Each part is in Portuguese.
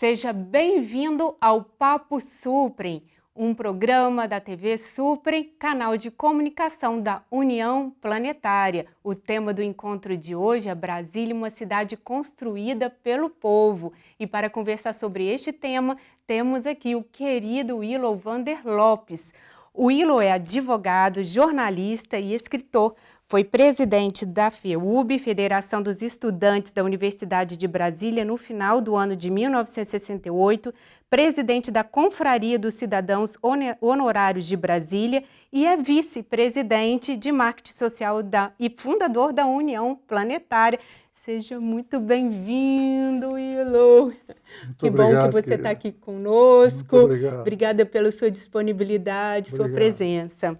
Seja bem-vindo ao Papo Suprem, um programa da TV Suprem, canal de comunicação da União Planetária. O tema do encontro de hoje é Brasília, uma cidade construída pelo povo. E para conversar sobre este tema, temos aqui o querido Willow Vander Lopes. O Willow é advogado, jornalista e escritor. Foi presidente da FEUB, Federação dos Estudantes da Universidade de Brasília, no final do ano de 1968, presidente da Confraria dos Cidadãos Honorários de Brasília e é vice-presidente de marketing social e fundador da União Planetária. Seja muito bem-vindo, Willow. Muito que obrigado, bom que você está querida. aqui conosco. Muito obrigado. Obrigada pela sua disponibilidade, sua presença.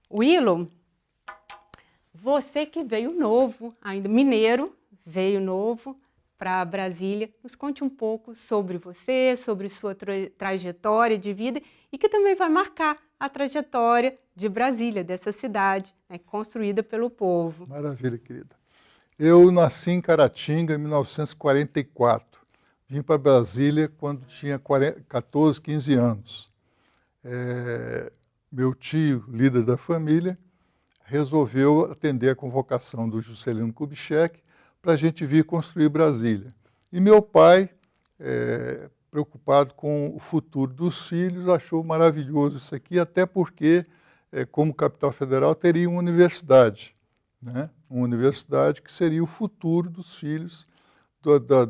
Willow, você que veio novo, ainda mineiro, veio novo para Brasília, nos conte um pouco sobre você, sobre sua trajetória de vida e que também vai marcar a trajetória de Brasília, dessa cidade, né, construída pelo povo. Maravilha, querida. Eu nasci em Caratinga em 1944. Vim para Brasília quando tinha 14, 15 anos. Meu tio, líder da família, resolveu atender a convocação do Juscelino Kubitschek para a gente vir construir Brasília. E meu pai, preocupado com o futuro dos filhos, achou maravilhoso isso aqui, até porque, como capital federal, teria uma universidade, né? Uma universidade que seria o futuro dos filhos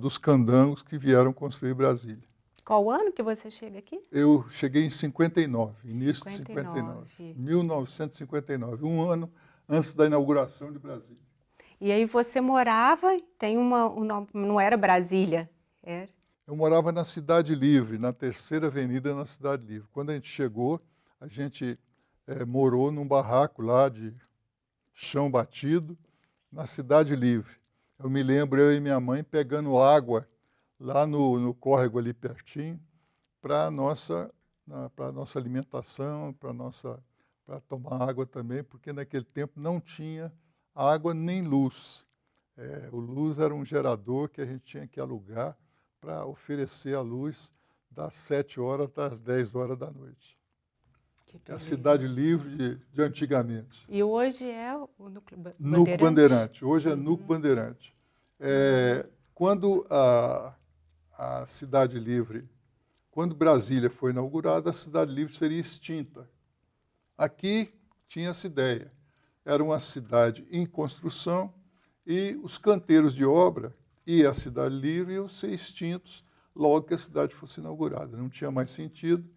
dos candangos que vieram construir Brasília. Qual ano que você chega aqui? Eu cheguei em 59, início de 59, 1959, um ano antes da inauguração de Brasília. E aí você morava, não era Brasília? Era? Eu morava na Cidade Livre, na Terceira Avenida, na Cidade Livre. Quando a gente chegou, a gente morou num barraco lá de chão batido, na Cidade Livre. Eu me lembro, eu e minha mãe, pegando água lá no córrego ali pertinho, para a nossa alimentação, para tomar água também, porque naquele tempo não tinha água nem luz. O luz era um gerador que a gente tinha que alugar para oferecer a luz das 7 horas até as 10 horas da noite. É a Cidade Livre de antigamente. E hoje é o Núcleo Bandeirante? Núcleo Bandeirante. Hoje é Núcleo Bandeirante. Quando a Cidade Livre, quando Brasília foi inaugurada, a Cidade Livre seria extinta. Aqui tinha essa ideia. Era uma cidade em construção e os canteiros de obra e a Cidade Livre iam ser extintos logo que a cidade fosse inaugurada. Não tinha mais sentido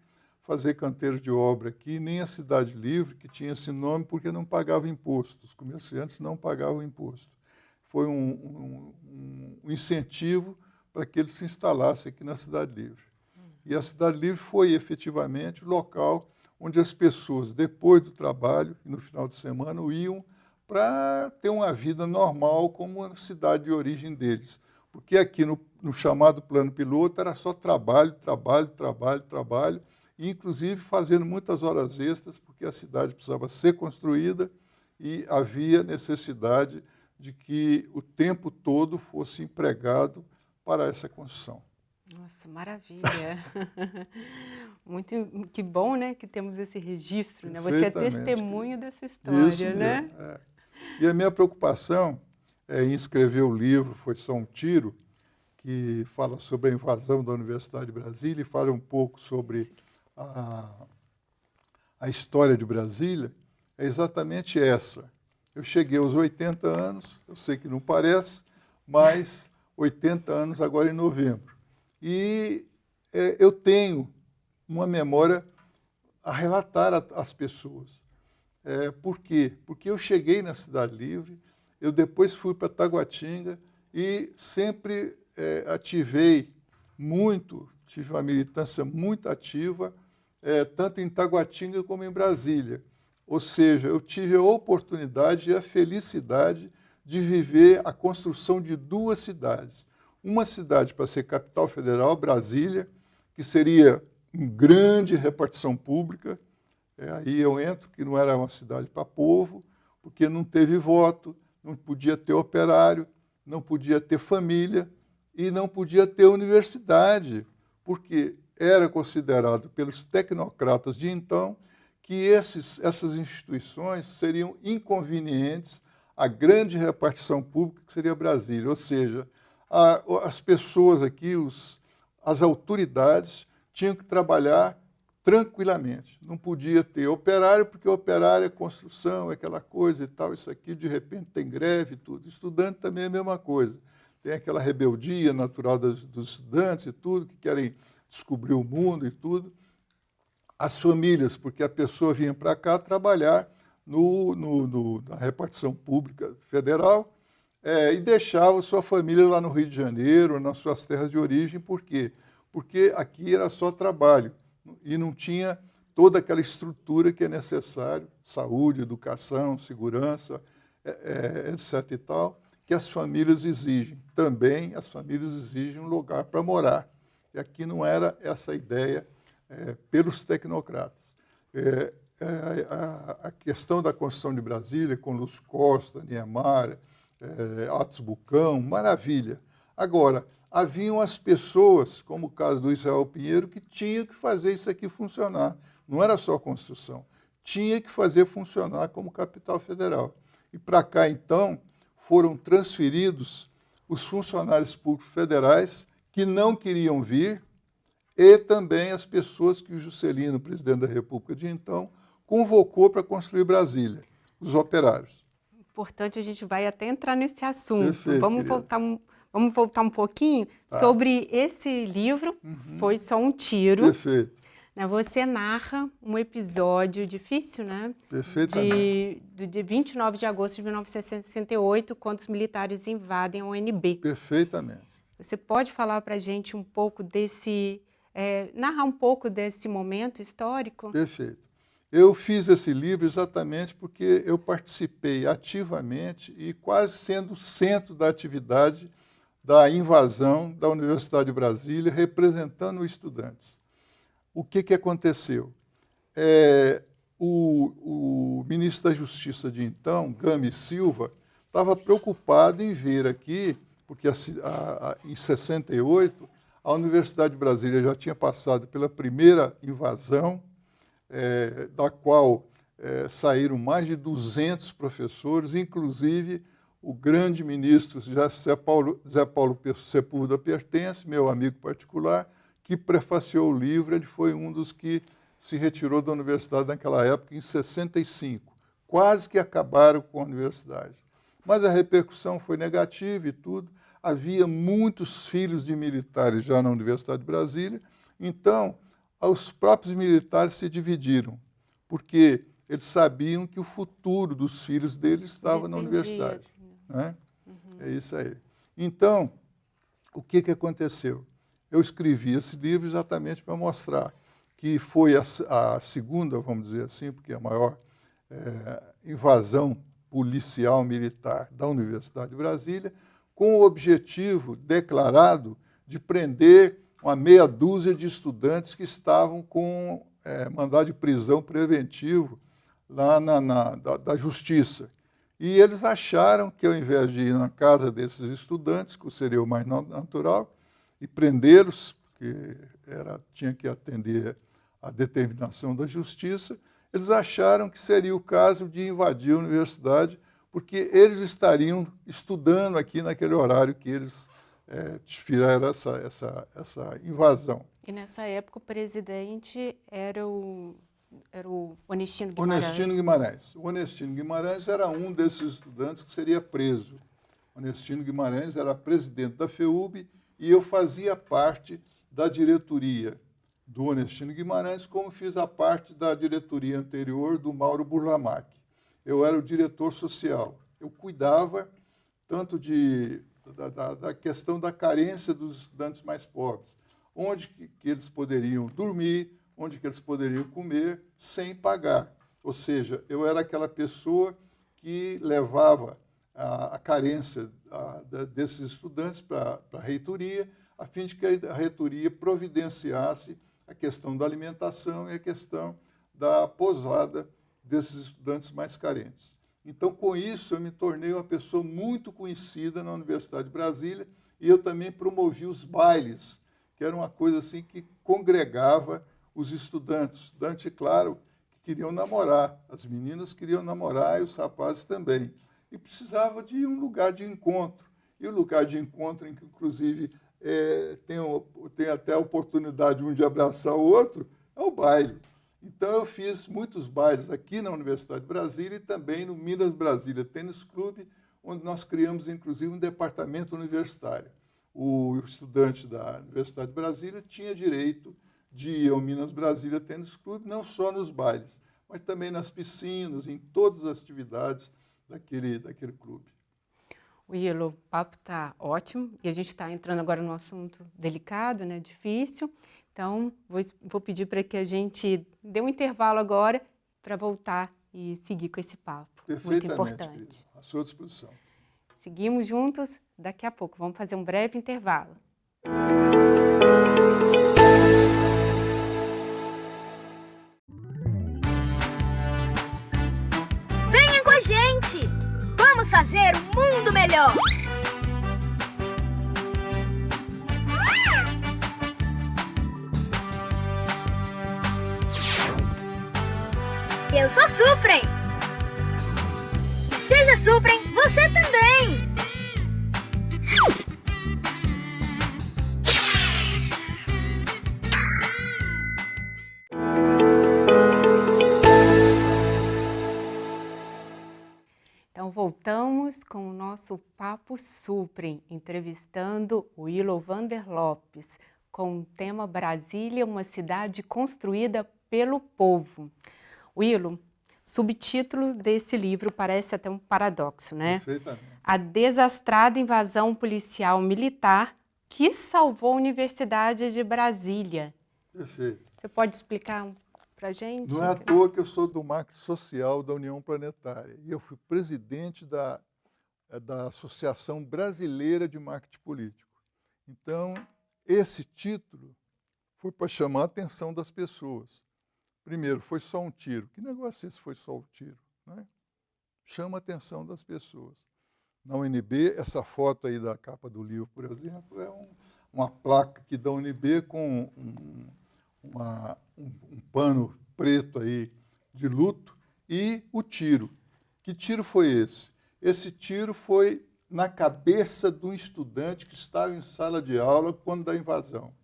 fazer canteiro de obra aqui, nem a Cidade Livre, que tinha esse nome porque não pagava imposto. Os comerciantes não pagavam imposto. Foi um incentivo para que eles se instalassem aqui na Cidade Livre. E a Cidade Livre foi efetivamente o local onde as pessoas, depois do trabalho e no final de semana, iam para ter uma vida normal como a cidade de origem deles. Porque aqui no chamado plano piloto era só trabalho, trabalho, trabalho, trabalho, e inclusive fazendo muitas horas extras, porque a cidade precisava ser construída e havia necessidade de que o tempo todo fosse empregado para essa construção. Nossa, maravilha! Que bom, né, que temos esse registro, né? Você é testemunho dessa história, isso mesmo, né? E a minha preocupação em escrever o livro Foi Só um Tiro, que fala sobre a invasão da Universidade de Brasília e fala um pouco sobre a história de Brasília, é exatamente essa. Eu cheguei aos 80 anos, eu sei que não parece, mas 80 anos agora em novembro. E eu tenho uma memória a relatar às pessoas. Por quê? Porque eu cheguei na Cidade Livre, eu depois fui para Taguatinga e sempre ativei muito, tive uma militância muito ativa, tanto em Taguatinga como em Brasília. Ou seja, eu tive a oportunidade e a felicidade de viver a construção de duas cidades. Uma cidade para ser capital federal, Brasília, que seria uma grande repartição pública. Aí eu entro que não era uma cidade para povo, porque não teve voto, não podia ter operário, não podia ter família, e não podia ter universidade, porque era considerado pelos tecnocratas de então que essas instituições seriam inconvenientes à grande repartição pública que seria Brasília, ou seja, as pessoas aqui, as autoridades, tinham que trabalhar tranquilamente. Não podia ter operário, porque operário é construção, é aquela coisa e tal, isso aqui, de repente tem greve e tudo. Estudante também é a mesma coisa. Tem aquela rebeldia natural dos estudantes e tudo, que querem descobrir o mundo e tudo. As famílias, porque a pessoa vinha para cá trabalhar na repartição pública federal e deixava sua família lá no Rio de Janeiro, nas suas terras de origem. Por quê? Porque aqui era só trabalho e não tinha toda aquela estrutura que é necessário, saúde, educação, segurança, etc. e tal, que as famílias exigem. Também as famílias exigem um lugar para morar. E aqui não era essa ideia pelos tecnocratas. A questão da construção de Brasília, com Luz Costa, Niemeyer, Atos Bucão, maravilha. Agora, haviam as pessoas, como o caso do Israel Pinheiro, que tinham que fazer isso aqui funcionar. Não era só construção, tinha que fazer funcionar como capital federal. E para cá, então, foram transferidos os funcionários públicos federais que não queriam vir, e também as pessoas que o Juscelino, presidente da República de então, convocou para construir Brasília, os operários. Importante, a gente vai até entrar nesse assunto. Perfeito, vamos voltar um pouquinho sobre esse livro, Foi Só um Tiro. Perfeito. Você narra um episódio difícil, né? Perfeitamente. De 29 de agosto de 1968, quando os militares invadem a UNB. Perfeitamente. Você pode falar para a gente um pouco narrar um pouco desse momento histórico? Perfeito. Eu fiz esse livro exatamente porque eu participei ativamente e quase sendo o centro da atividade da invasão da Universidade de Brasília, representando os estudantes. O que aconteceu? O ministro da Justiça de então, Gami Silva, estava preocupado em ver aqui, porque em 68, a Universidade de Brasília já tinha passado pela primeira invasão, da qual saíram mais de 200 professores, inclusive o grande ministro Zé Paulo Sepúlveda Pertence, meu amigo particular, que prefaciou o livro. Ele foi um dos que se retirou da universidade naquela época, em 65. Quase que acabaram com a universidade. Mas a repercussão foi negativa e tudo. Havia muitos filhos de militares já na Universidade de Brasília, então os próprios militares se dividiram, porque eles sabiam que o futuro dos filhos deles estava na universidade. Né? É isso aí. Então, o que aconteceu? Eu escrevi esse livro exatamente para mostrar que foi a segunda, vamos dizer assim, porque a maior invasão policial militar da Universidade de Brasília, com o objetivo declarado de prender uma meia dúzia de estudantes que estavam com mandado de prisão preventivo lá da Justiça. E eles acharam que, ao invés de ir na casa desses estudantes, que seria o mais natural, e prendê-los, porque tinha que atender à determinação da Justiça, eles acharam que seria o caso de invadir a universidade, porque eles estariam estudando aqui naquele horário que eles fizeram essa invasão. E nessa época o presidente era o Onestino Guimarães. Onestino Guimarães. O Onestino Guimarães era um desses estudantes que seria preso. Onestino Guimarães era presidente da FEUB e eu fazia parte da diretoria do Onestino Guimarães, como fiz a parte da diretoria anterior do Mauro Burlamac. Eu era o diretor social. Eu cuidava tanto da questão da carência dos estudantes mais pobres, onde que eles poderiam dormir, onde que eles poderiam comer sem pagar. Ou seja, eu era aquela pessoa que levava a carência desses estudantes para a reitoria, a fim de que a reitoria providenciasse a questão da alimentação e a questão da pousada desses estudantes mais carentes. Então, com isso, eu me tornei uma pessoa muito conhecida na Universidade de Brasília e eu também promovi os bailes, que era uma coisa assim que congregava os estudantes, claro, que queriam namorar, as meninas queriam namorar e os rapazes também, e precisava de um lugar de encontro, e o lugar de encontro em que, inclusive, tem até a oportunidade um de abraçar o outro, é o baile. Então, eu fiz muitos bailes aqui na Universidade de Brasília e também no Minas Brasília Tênis Clube, onde nós criamos, inclusive, um departamento universitário. O estudante da Universidade de Brasília tinha direito de ir ao Minas Brasília Tênis Clube, não só nos bailes, mas também nas piscinas, em todas as atividades daquele clube. Willow, o papo está ótimo e a gente está entrando agora num assunto delicado, né, difícil. Então, vou pedir para que a gente dê um intervalo agora para voltar e seguir com esse papo. Muito importante. Querida, à sua disposição. Seguimos juntos daqui a pouco. Vamos fazer um breve intervalo. Venha com a gente! Vamos fazer um mundo melhor! Eu sou Suprem! Seja Suprem, você também! Então, voltamos com o nosso Papo Suprem, entrevistando o Willow Vander Lopes, com o tema Brasília, uma cidade construída pelo povo. Willow, subtítulo desse livro parece até um paradoxo, né? Perfeitamente. A desastrada invasão policial militar que salvou a Universidade de Brasília. Perfeito. Você pode explicar para a gente? Não é à toa que eu sou do marketing social da União Planetária e eu fui presidente da Associação Brasileira de Marketing Político. Então, esse título foi para chamar a atenção das pessoas. Primeiro, foi só um tiro. Que negócio é esse foi só um tiro? Né? Chama a atenção das pessoas. Na UNB, essa foto aí da capa do livro, por exemplo, é uma placa aqui da UNB com um pano preto aí de luto e o tiro. Que tiro foi esse? Esse tiro foi na cabeça de um estudante que estava em sala de aula quando da invasão,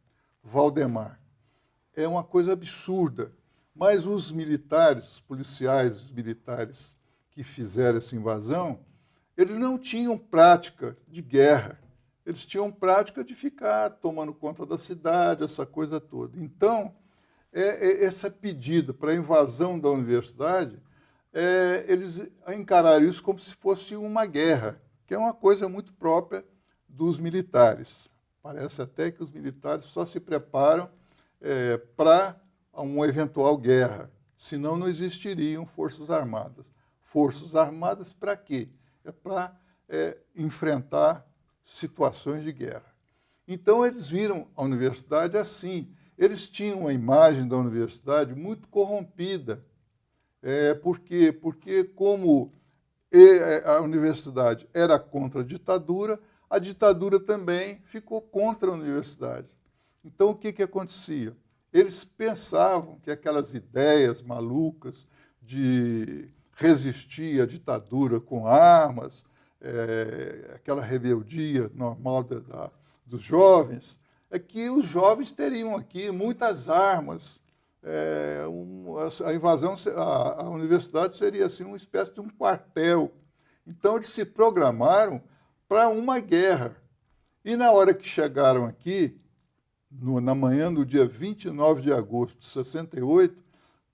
Valdemar. É uma coisa absurda. Mas os militares, os policiais, os militares que fizeram essa invasão, eles não tinham prática de guerra. Eles tinham prática de ficar tomando conta da cidade, essa coisa toda. Então, essa pedida para a invasão da universidade, eles encararam isso como se fosse uma guerra, que é uma coisa muito própria dos militares. Parece até que os militares só se preparam para uma eventual guerra, senão não existiriam forças armadas. Forças armadas para quê? É para enfrentar situações de guerra. Então, eles viram a universidade assim. Eles tinham uma imagem da universidade muito corrompida. Por quê? Porque, como a universidade era contra a ditadura também ficou contra a universidade. Então, o que acontecia? Eles pensavam que aquelas ideias malucas de resistir à ditadura com armas, aquela rebeldia normal dos jovens, é que os jovens teriam aqui muitas armas. A invasão, a universidade seria assim uma espécie de um quartel. Então, eles se programaram para uma guerra. E na hora que chegaram aqui, na manhã do dia 29 de agosto de 68,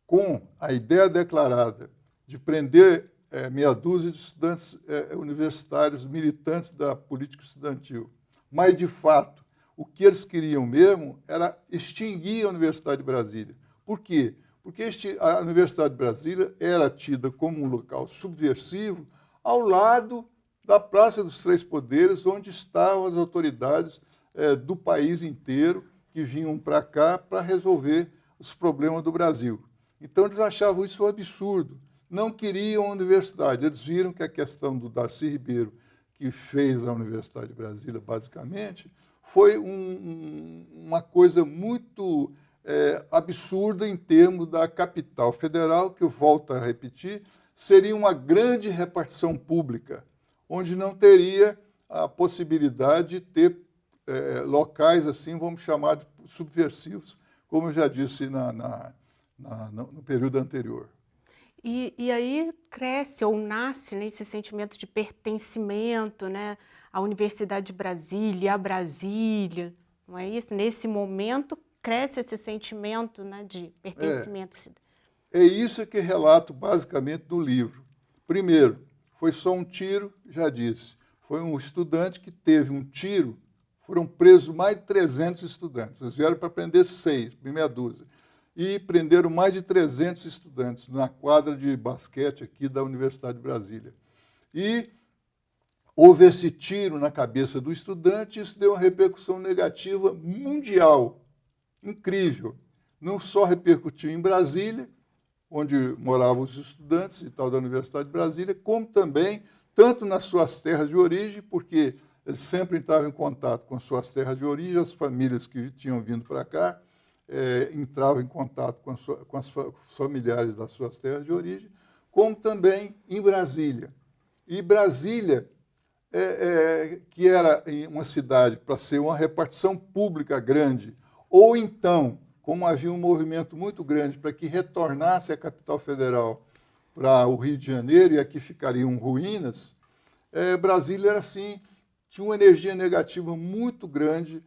com a ideia declarada de prender meia dúzia de estudantes universitários, militantes da política estudantil. Mas, de fato, o que eles queriam mesmo era extinguir a Universidade de Brasília. Por quê? Porque a Universidade de Brasília era tida como um local subversivo ao lado da Praça dos Três Poderes, onde estavam as autoridades do país inteiro que vinham para cá para resolver os problemas do Brasil. Então, eles achavam isso um absurdo. Não queriam a universidade. Eles viram que a questão do Darcy Ribeiro, que fez a Universidade de Brasília, basicamente, foi uma coisa muito absurda em termos da capital federal, que eu volto a repetir, seria uma grande repartição pública, onde não teria a possibilidade de ter locais, assim, vamos chamar de subversivos, como eu já disse no período anterior. E aí cresce ou nasce, né, esse sentimento de pertencimento, né, à Universidade de Brasília, a Brasília, não é isso? Nesse momento cresce esse sentimento, né, de pertencimento. É isso que relato basicamente no livro. Primeiro, foi só um tiro, já disse. Foi um estudante que teve um tiro, foram presos mais de 300 estudantes. Eles vieram para prender 6, meia dúzia. E prenderam mais de 300 estudantes na quadra de basquete aqui da Universidade de Brasília. E houve esse tiro na cabeça do estudante e isso deu uma repercussão negativa mundial, incrível. Não só repercutiu em Brasília, onde moravam os estudantes e tal da Universidade de Brasília, como também, tanto nas suas terras de origem, porque eles sempre entravam em contato com suas terras de origem, as famílias que tinham vindo para cá, entravam em contato com os familiares das suas terras de origem, como também em Brasília. E Brasília, que era uma cidade para ser uma repartição pública grande, ou então, como havia um movimento muito grande para que retornasse a capital federal para o Rio de Janeiro, e aqui ficariam ruínas, Brasília era assim, tinha uma energia negativa muito grande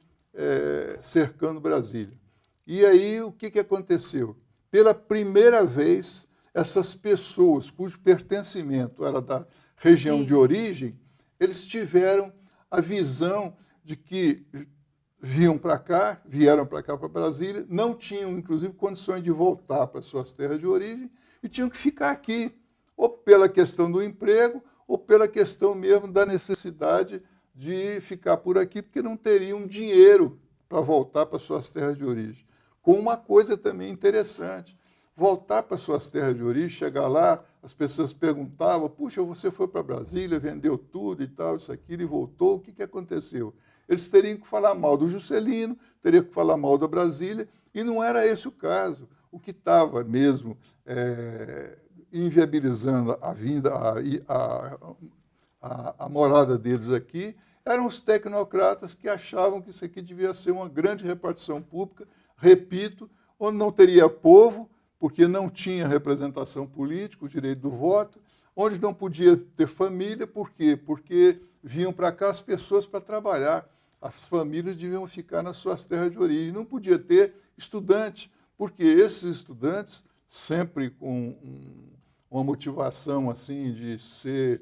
cercando Brasília. E aí, o que aconteceu? Pela primeira vez, essas pessoas cujo pertencimento era da região de origem, eles tiveram a visão de que vieram para cá, para Brasília, não tinham, inclusive, condições de voltar para suas terras de origem e tinham que ficar aqui, ou pela questão do emprego, ou pela questão mesmo da necessidade de ficar por aqui, porque não teriam dinheiro para voltar para suas terras de origem. Com uma coisa também interessante, voltar para suas terras de origem, chegar lá, as pessoas perguntavam, puxa, você foi para Brasília, vendeu tudo e tal, isso, aquilo, e voltou, o que aconteceu? Eles teriam que falar mal do Juscelino, teriam que falar mal da Brasília, e não era esse o caso. O que estava mesmo inviabilizando a vinda, a morada deles aqui, eram os tecnocratas que achavam que isso aqui devia ser uma grande repartição pública, repito, onde não teria povo, porque não tinha representação política, o direito do voto, onde não podia ter família, por quê? Porque vinham para cá as pessoas para trabalhar, as famílias deviam ficar nas suas terras de origem, não podia ter estudante, porque esses estudantes, sempre com uma motivação assim de ser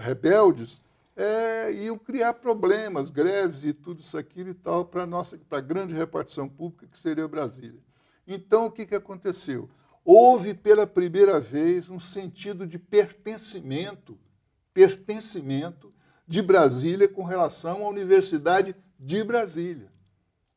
rebeldes, iam criar problemas, greves e tudo isso aquilo e tal para a grande repartição pública que seria Brasília. Então, o que aconteceu? Houve pela primeira vez um sentido de pertencimento de Brasília com relação à Universidade de Brasília.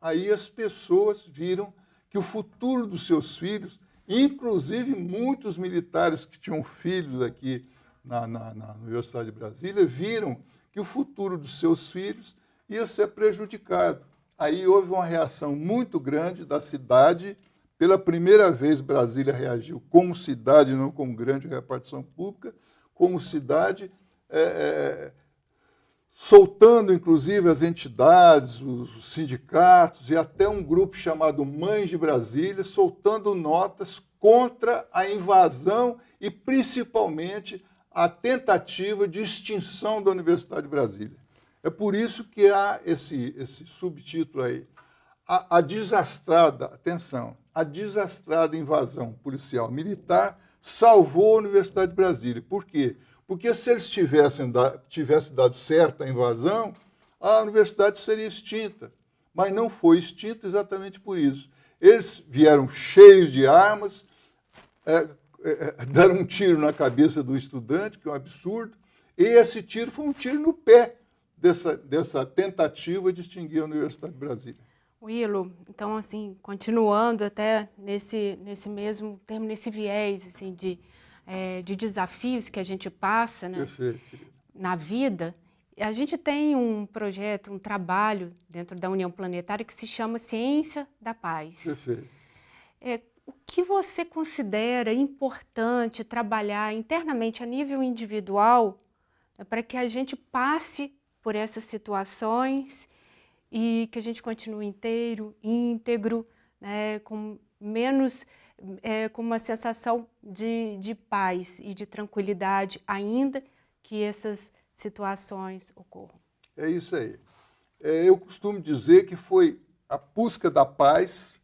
Aí as pessoas viram que o futuro dos seus filhos, inclusive muitos militares que tinham filhos aqui na Universidade de Brasília, viram que o futuro dos seus filhos ia ser prejudicado. Aí houve uma reação muito grande da cidade. Pela primeira vez, Brasília reagiu como cidade, não como grande repartição pública, como cidade, soltando, inclusive, as entidades, os sindicatos e até um grupo chamado Mães de Brasília, soltando notas contra a invasão e, principalmente, a tentativa de extinção da Universidade de Brasília. É por isso que há esse subtítulo aí. A desastrada, atenção, a desastrada invasão policial militar salvou a Universidade de Brasília. Por quê? Porque se eles tivessem dado certa a invasão, a universidade seria extinta. Mas não foi extinta exatamente por isso. Eles vieram cheios de armas, deram um tiro na cabeça do estudante, que é um absurdo, e esse tiro foi um tiro no pé dessa tentativa de extinguir a Universidade de Brasília. Willo, então, assim, continuando até nesse mesmo termo, nesse viés assim, de desafios que a gente passa, né, na vida, A gente tem um projeto, um trabalho dentro da União Planetária que se chama Ciência da Paz. Perfeito. O que você considera importante trabalhar internamente a nível individual para que a gente passe por essas situações e que a gente continue inteiro, íntegro, né, com menos, com uma sensação de paz e de tranquilidade, ainda que essas situações ocorram? É isso aí. Eu costumo dizer que foi a busca da paz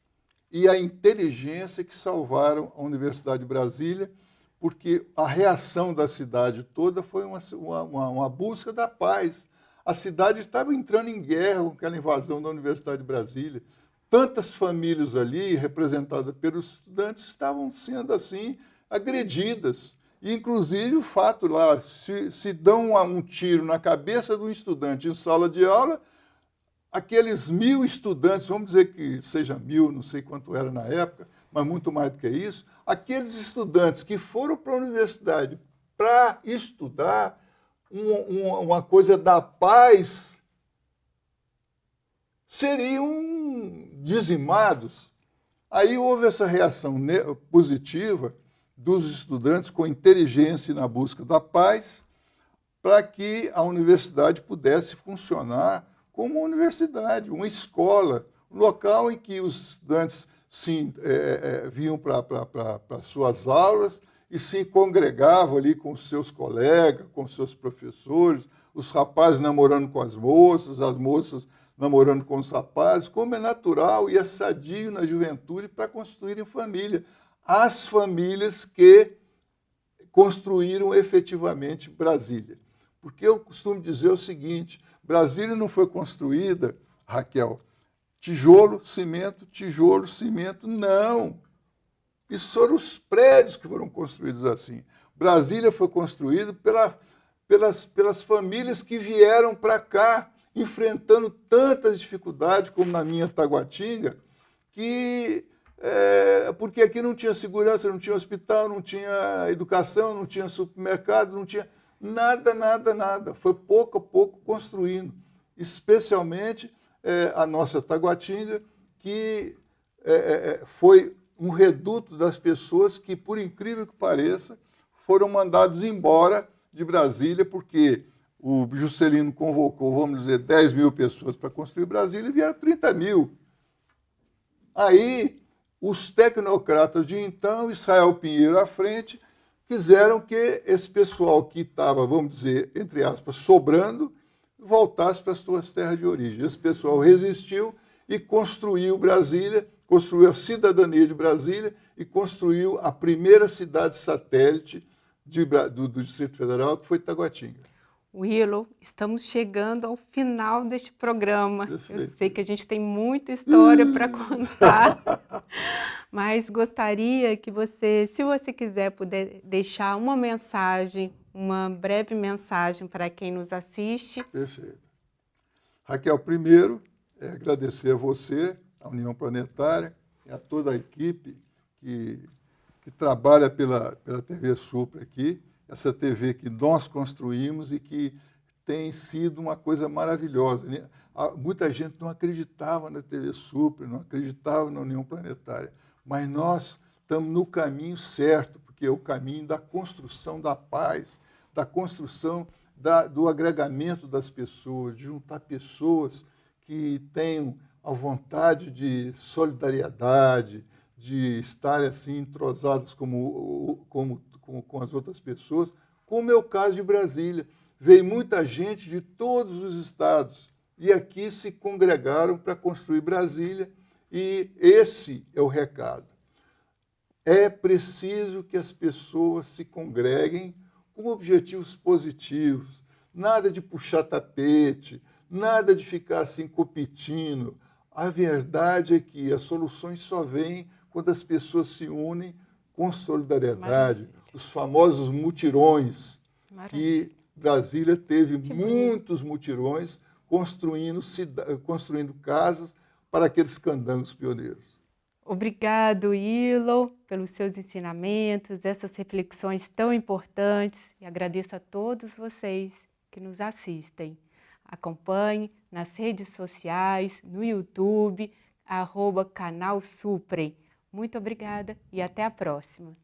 e a inteligência que salvaram a Universidade de Brasília, porque a reação da cidade toda foi uma busca da paz. A cidade estava entrando em guerra com aquela invasão da Universidade de Brasília. Tantas famílias ali, representadas pelos estudantes, estavam sendo assim agredidas. E, inclusive, o fato lá, se dão um tiro na cabeça de um estudante em sala de aula, aqueles 1000 estudantes, vamos dizer que seja 1000, não sei quanto era na época, mas muito mais do que isso, aqueles estudantes que foram para a universidade para estudar uma coisa da paz, seriam dizimados. Aí houve essa reação positiva dos estudantes com inteligência na busca da paz, para que a universidade pudesse funcionar como uma universidade, uma escola, um local em que os estudantes vinham para suas aulas e se congregavam ali com os seus colegas, com os seus professores, os rapazes namorando com as moças namorando com os rapazes, como é natural e é sadio na juventude para construírem família. As famílias que construíram efetivamente Brasília. Porque eu costumo dizer o seguinte, Brasília não foi construída, Raquel, tijolo, cimento, não. Isso foram os prédios que foram construídos assim. Brasília foi construída pelas famílias que vieram para cá, enfrentando tantas dificuldades, como na minha Taguatinga, porque aqui não tinha segurança, não tinha hospital, não tinha educação, não tinha supermercado, não tinha nada. Foi pouco a pouco construindo, especialmente a nossa Taguatinga, que foi um reduto das pessoas que, por incrível que pareça, foram mandados embora de Brasília, porque o Juscelino convocou, vamos dizer, 10.000 pessoas para construir Brasília e vieram 30.000. Aí, os tecnocratas de então, Israel Pinheiro à frente, quiseram que esse pessoal que estava, vamos dizer, entre aspas, sobrando, voltasse para as suas terras de origem. Esse pessoal resistiu e construiu Brasília, construiu a cidadania de Brasília e construiu a primeira cidade satélite do Distrito Federal, que foi Taguatinga. Willow, estamos chegando ao final deste programa. Perfeito. Eu sei que a gente tem muita história para contar, mas gostaria que você, se você quiser, puder deixar uma mensagem, uma breve mensagem para quem nos assiste. Perfeito. Raquel, primeiro, agradecer a você, a União Planetária, e a toda a equipe que trabalha pela TV Supra aqui, essa TV que nós construímos e que tem sido uma coisa maravilhosa. Muita gente não acreditava na TV Supra, não acreditava na União Planetária, mas nós estamos no caminho certo, porque é o caminho da construção da paz, da construção do agregamento das pessoas, de juntar pessoas que tenham a vontade de solidariedade, de estarem assim entrosadas com as outras pessoas, como é o caso de Brasília. Veio muita gente de todos os estados e aqui se congregaram para construir Brasília, e esse é o recado. É preciso que as pessoas se congreguem com objetivos positivos, nada de puxar tapete, nada de ficar assim competindo. A verdade é que as soluções só vêm quando as pessoas se unem com solidariedade. Maravilha. Os famosos mutirões. Maravilha. Que Brasília teve muitos mutirões construindo casas para aqueles candangos pioneiros. Obrigado, Willow, pelos seus ensinamentos, essas reflexões tão importantes, e agradeço a todos vocês que nos assistem. Acompanhe nas redes sociais, no YouTube, @canal Suprem. Muito obrigada e até a próxima.